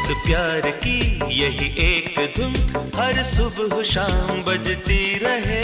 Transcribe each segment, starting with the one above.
इस प्यार की यही एक धुन हर सुबह शाम बजती रहे।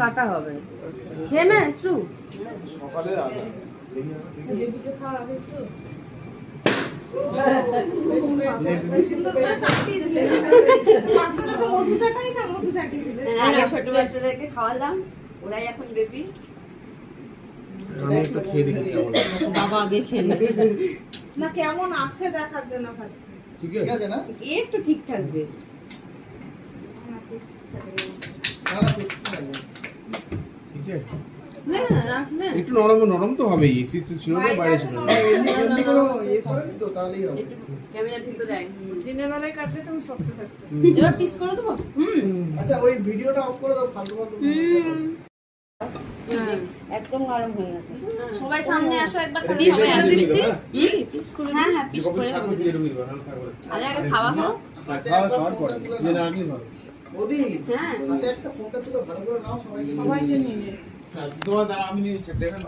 কাটা হবে খেয়ে না একটু ছোট বাচ্চাদেরকে খাওয়ালাম, ওরাই এখন বেবি। বাবা আগে খেয়ে নিচ্ছে না, কেমন আছে দেখার জন্য খাচ্ছে। ঠিক আছে না, একটু ঠিক থাকবে। একটু নরম নরম তো হবে, এসি তো ছিল না, বাইরে ছিল না। ক্যামেরার ভিতরে দিনের বেলায় কাটলে তুমি শক্ত থাকতে। এবার পিস করে দেবো। আচ্ছা ওই ভিডিওটা অফ করে দাও, ফালতু ফালতু। একদম গরম হয়ে গেছে। সবাই সামনে আসো, একবার পিস করে দিচ্ছি। পিস করে হ্যাঁ হ্যাঁ পিস করে আরে আগে খাওয়া হোক। খাওয়ার পরে জেনারেলি ভালো। ওদি হ্যাঁ হাতে একটা ফোনটা ছিল, ভালো করে নাও, সবাইকে সবাইকে নিয়ে নে। তোমার দ্বারা আমি নিয়ে দেখেন।